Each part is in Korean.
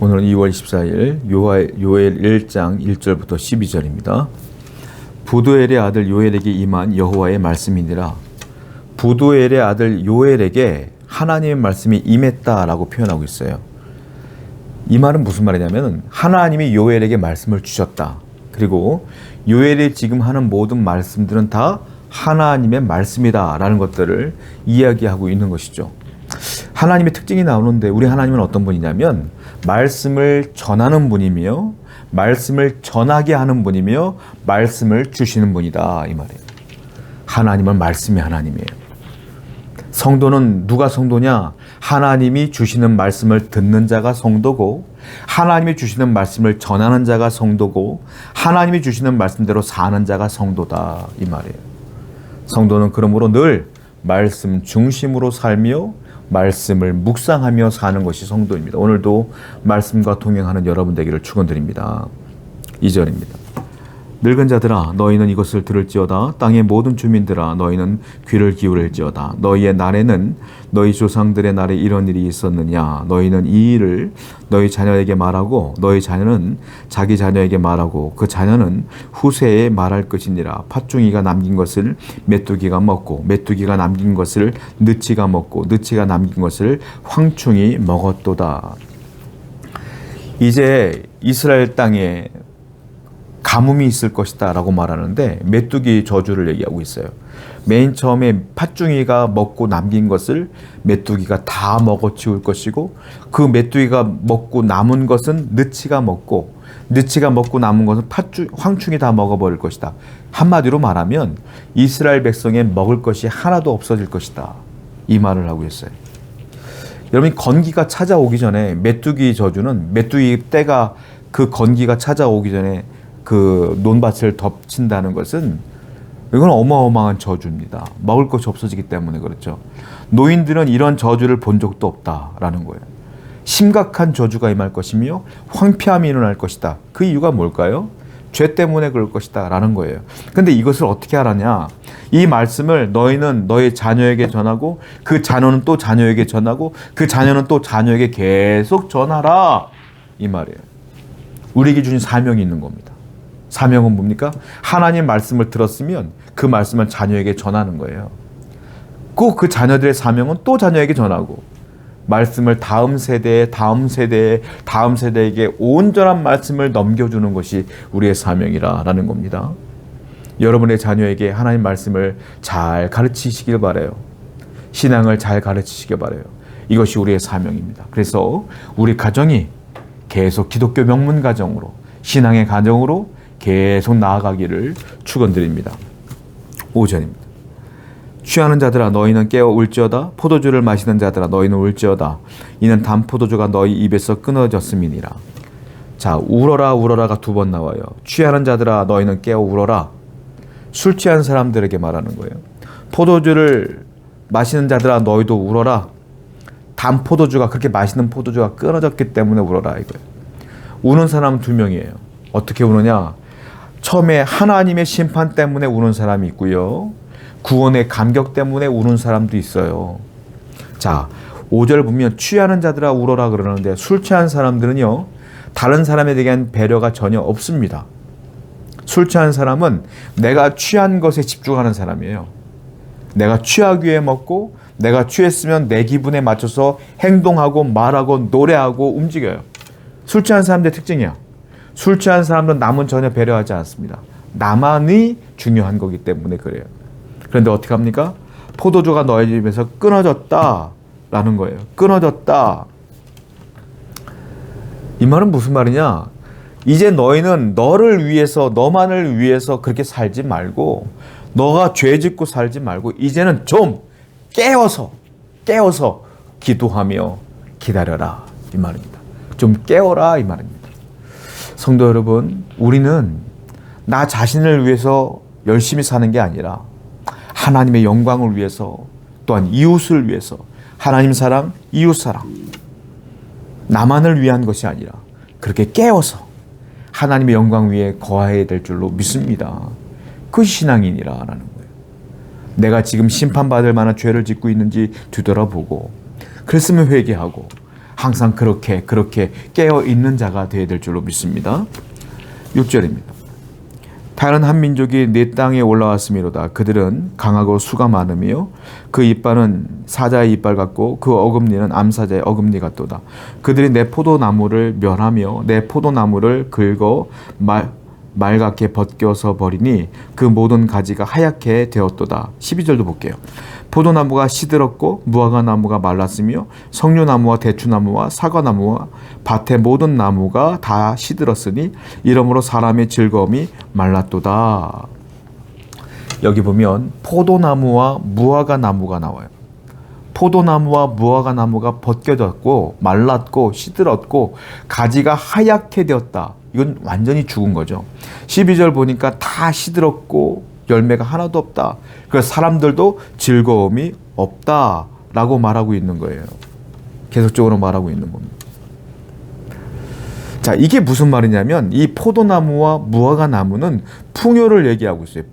오늘은 2월 24일 요엘 1장 1절부터 12절입니다. 부두엘의 아들 요엘에게 임한 여호와의 말씀이니라. 부두엘의 아들 요엘에게 하나님의 말씀이 임했다라고 표현하고 있어요. 이 말은 무슨 말이냐면 하나님이 요엘에게 말씀을 주셨다. 그리고 요엘이 지금 하는 모든 말씀들은 다 하나님의 말씀이다라는 것들을 이야기하고 있는 것이죠. 하나님의 특징이 나오는데 우리 하나님은 어떤 분이냐면 말씀을 전하는 분이며 말씀을 전하게 하는 분이며 말씀을 주시는 분이다 이 말이에요. 하나님은 말씀이 하나님이에요. 성도는 누가 성도냐? 하나님이 주시는 말씀을 듣는 자가 성도고 하나님이 주시는 말씀을 전하는 자가 성도고 하나님이 주시는 말씀대로 사는 자가 성도다 이 말이에요. 성도는 그러므로 늘 말씀 중심으로 살며 말씀을 묵상하며 사는 것이 성도입니다. 오늘도 말씀과 동행하는 여러분 되기를 축원드립니다. 2절입니다. 늙은 자들아 너희는 이것을 들을지어다. 땅의 모든 주민들아 너희는 귀를 기울일지어다. 너희의 날에는 너희 조상들의 날에 이런 일이 있었느냐. 너희는 이 일을 너희 자녀에게 말하고 너희 자녀는 자기 자녀에게 말하고 그 자녀는 후세에 말할 것이니라. 팥중이가 남긴 것을 메뚜기가 먹고 메뚜기가 남긴 것을 느치가 먹고 느치가 남긴 것을 황충이 먹었도다. 이제 이스라엘 땅에 가뭄이 있을 것이다 라고 말하는데 메뚜기 저주를 얘기하고 있어요. 맨 처음에 팥중이가 먹고 남긴 것을 메뚜기가 다 먹어치울 것이고 그 메뚜기가 먹고 남은 것은 느치가 먹고 느치가 먹고 남은 것은 황충이 다 먹어버릴 것이다. 한마디로 말하면 이스라엘 백성에 먹을 것이 하나도 없어질 것이다. 이 말을 하고 있어요. 여러분 건기가 찾아오기 전에 메뚜기 저주는 메뚜기 때가 그 건기가 찾아오기 전에 그 논밭을 덮친다는 것은 이건 어마어마한 저주입니다. 먹을 것이 없어지기 때문에 그렇죠. 노인들은 이런 저주를 본 적도 없다라는 거예요. 심각한 저주가 임할 것이며 황폐함이 일어날 것이다. 그 이유가 뭘까요? 죄 때문에 그럴 것이다 라는 거예요. 근데 이것을 어떻게 알았냐? 이 말씀을 너희는 너희 자녀에게 전하고 그 자녀는 또 자녀에게 전하고 그 자녀는 또 자녀에게 계속 전하라 이 말이에요. 우리에게 주신 사명이 있는 겁니다. 사명은 뭡니까? 하나님 말씀을 들었으면 그 말씀을 자녀에게 전하는 거예요. 꼭 그 자녀들의 사명은 또 자녀에게 전하고 말씀을 다음 세대에 다음 세대에 다음 세대에게 온전한 말씀을 넘겨주는 것이 우리의 사명이라는 겁니다. 여러분의 자녀에게 하나님 말씀을 잘 가르치시길 바라요. 신앙을 잘 가르치시길 바라요. 이것이 우리의 사명입니다. 그래서 우리 가정이 계속 기독교 명문 가정으로 신앙의 가정으로 계속 나아가기를 축원드립니다. 5절입니다. 취하는 자들아 너희는 깨어 울지어다. 포도주를 마시는 자들아 너희는 울지어다. 이는 단 포도주가 너희 입에서 끊어졌음이니라. 자, 울어라 울어라가 두 번 나와요. 취하는 자들아 너희는 깨어 울어라. 술 취한 사람들에게 말하는 거예요. 포도주를 마시는 자들아 너희도 울어라. 단 포도주가 그렇게 맛있는 포도주가 끊어졌기 때문에 울어라 이거예요. 우는 사람은 두 명이에요. 어떻게 우느냐? 처음에 하나님의 심판 때문에 우는 사람이 있고요. 구원의 감격 때문에 우는 사람도 있어요. 자, 5절 보면 취하는 자들아 울어라 그러는데 술 취한 사람들은요. 다른 사람에 대한 배려가 전혀 없습니다. 술 취한 사람은 내가 취한 것에 집중하는 사람이에요. 내가 취하기 위해 먹고 내가 취했으면 내 기분에 맞춰서 행동하고 말하고 노래하고 움직여요. 술 취한 사람들의 특징이야. 술 취한 사람들은 남은 전혀 배려하지 않습니다. 나만이 중요한 거기 때문에 그래요. 그런데 어떻게 합니까? 포도주가 너희 집에서 끊어졌다라는 거예요. 끊어졌다. 이 말은 무슨 말이냐? 이제 너희는 너를 위해서 너만을 위해서 그렇게 살지 말고 너가 죄 짓고 살지 말고 이제는 좀 깨어서 기도하며 기다려라 이 말입니다. 좀 깨어라 이 말입니다. 성도 여러분, 우리는 나 자신을 위해서 열심히 사는 게 아니라 하나님의 영광을 위해서 또한 이웃을 위해서 하나님 사랑, 이웃 사랑 나만을 위한 것이 아니라 그렇게 깨어서 하나님의 영광 위에 거해야 될 줄로 믿습니다. 그것이 신앙인이라는 거예요. 내가 지금 심판받을 만한 죄를 짓고 있는지 뒤돌아보고 그랬으면 회개하고 항상 그렇게 깨어 있는 자가 되어야 될 줄로 믿습니다. 6절입니다. 다른 한 민족이 내 땅에 올라왔음이로다. 그들은 강하고 수가 많으며 그 이빨은 사자의 이빨 같고 그 어금니는 암사자의 어금니 같도다. 그들이 내 포도나무를 멸하며 내 포도나무를 긁어 말갛게 벗겨서 버리니 그 모든 가지가 하얗게 되었도다. 12절도 볼게요. 포도나무가 시들었고 무화과나무가 말랐으며 석류나무와 대추나무와 사과나무와 밭의 모든 나무가 다 시들었으니 이러므로 사람의 즐거움이 말랐도다. 여기 보면 포도나무와 무화과나무가 나와요. 포도나무와 무화과나무가 벗겨졌고 말랐고 시들었고 가지가 하얗게 되었다. 이건 완전히 죽은 거죠. 12절 보니까 다 시들었고 열매가 하나도 없다. 그래서 사람들도 즐거움이 없다라고 말하고 있는 거예요. 계속적으로 말하고 있는 겁니다. 자, 이게 무슨 말이냐면 이 포도나무와 무화과나무는 풍요를 얘기하고 있어요.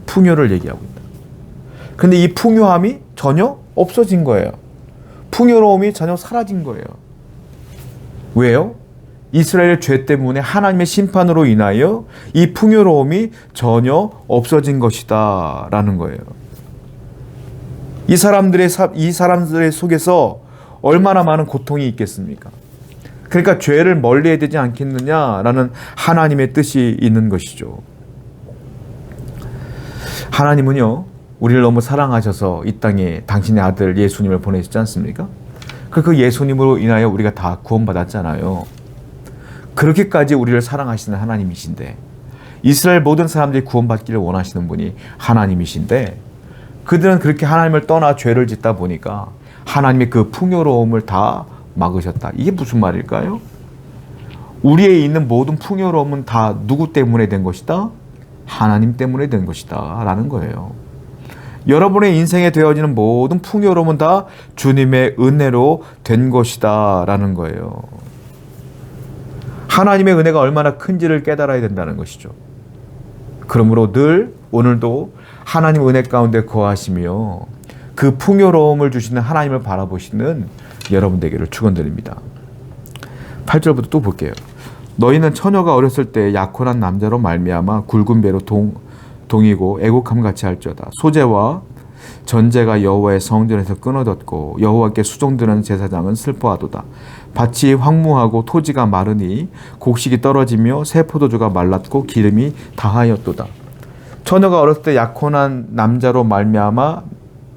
풍요를 얘기하고 있다. 근데 이 풍요함이 전혀 없어진 거예요. 풍요로움이 전혀 사라진 거예요. 왜요? 이스라엘의 죄 때문에 하나님의 심판으로 인하여 이 풍요로움이 전혀 없어진 것이다 라는 거예요. 이 사람들의 속에서 얼마나 많은 고통이 있겠습니까? 그러니까 죄를 멀리해야 되지 않겠느냐라는 하나님의 뜻이 있는 것이죠. 하나님은요, 우리를 너무 사랑하셔서 이 땅에 당신의 아들 예수님을 보내셨지 않습니까? 그 예수님으로 인하여 우리가 다 구원받았잖아요. 그렇게까지 우리를 사랑하시는 하나님이신데, 이스라엘 모든 사람들이 구원받기를 원하시는 분이 하나님이신데, 그들은 그렇게 하나님을 떠나 죄를 짓다 보니까 하나님의 그 풍요로움을 다 막으셨다. 이게 무슨 말일까요? 우리에 있는 모든 풍요로움은 다 누구 때문에 된 것이다? 하나님 때문에 된 것이다 라는 거예요. 여러분의 인생에 되어지는 모든 풍요로움은 다 주님의 은혜로 된 것이다 라는 거예요. 하나님의 은혜가 얼마나 큰지를 깨달아야 된다는 것이죠. 그러므로 늘 오늘도 하나님 은혜 가운데 거하시며 그 풍요로움을 주시는 하나님을 바라보시는 여러분 되기를 축원드립니다. 8절부터 또 볼게요. 너희는 처녀가 어렸을 때 약혼한 남자로 말미암아 굵은 배로 동이고 애곡함 같이 할지어다. 소재와 전제가 여호와의 성전에서 끊어졌고 여호와께 수종드는 제사장은 슬퍼하도다. 밭이 황무하고 토지가 마르니 곡식이 떨어지며 새 포도주가 말랐고 기름이 다하였도다. 처녀가 어렸을 때 약혼한 남자로 말미암아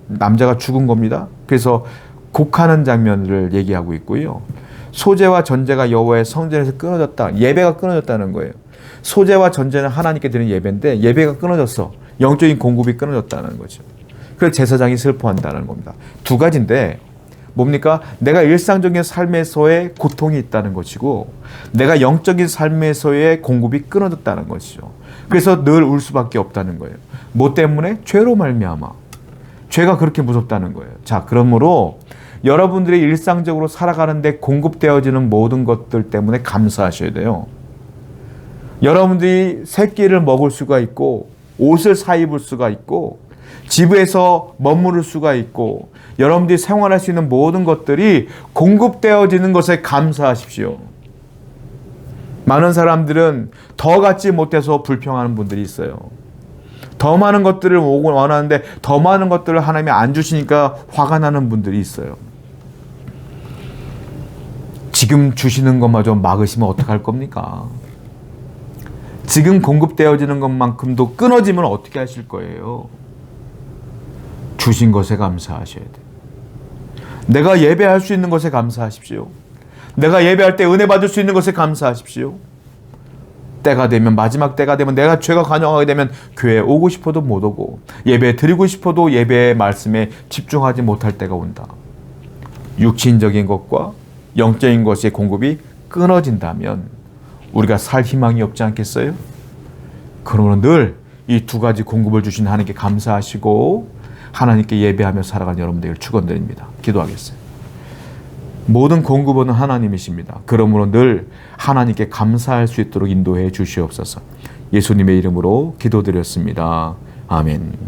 남자가 죽은 겁니다. 그래서 곡하는 장면을 얘기하고 있고요. 소재와 전제가 여호와의 성전에서 끊어졌다. 예배가 끊어졌다는 거예요. 소재와 전제는 하나님께 드리는 예배인데 예배가 끊어졌어. 영적인 공급이 끊어졌다는 거죠. 그래서 제사장이 슬퍼한다는 겁니다. 두 가지인데 뭡니까? 내가 일상적인 삶에서의 고통이 있다는 것이고 내가 영적인 삶에서의 공급이 끊어졌다는 것이죠. 그래서 늘 울 수밖에 없다는 거예요. 뭐 때문에? 죄로 말미암아. 죄가 그렇게 무섭다는 거예요. 자, 그러므로 여러분들이 일상적으로 살아가는데 공급되어지는 모든 것들 때문에 감사하셔야 돼요. 여러분들이 새 끼를 먹을 수가 있고 옷을 사 입을 수가 있고 집에서 머무를 수가 있고 여러분들이 생활할 수 있는 모든 것들이 공급되어지는 것에 감사하십시오. 많은 사람들은 더 갖지 못해서 불평하는 분들이 있어요. 더 많은 것들을 원하는데 더 많은 것들을 하나님이 안 주시니까 화가 나는 분들이 있어요. 지금 주시는 것마저 막으시면 어떡할 겁니까? 지금 공급되어지는 것만큼도 끊어지면 어떻게 하실 거예요? 주신 것에 감사하셔야 돼요. 내가 예배할 수 있는 것에 감사하십시오. 내가 예배할 때 은혜 받을 수 있는 것에 감사하십시오. 때가 되면, 마지막 때가 되면, 내가 죄가 관영하게 되면 교회에 오고 싶어도 못 오고 예배 드리고 싶어도 예배의 말씀에 집중하지 못할 때가 온다. 육신적인 것과 영적인 것의 공급이 끊어진다면 우리가 살 희망이 없지 않겠어요? 그러면 늘 이 두 가지 공급을 주신 하나님께 감사하시고 하나님께 예배하며 살아가는 여러분 되기를 축원드립니다. 기도하겠어요. 모든 공급원은 하나님이십니다. 그러므로 늘 하나님께 감사할 수 있도록 인도해 주시옵소서. 예수님의 이름으로 기도드렸습니다. 아멘.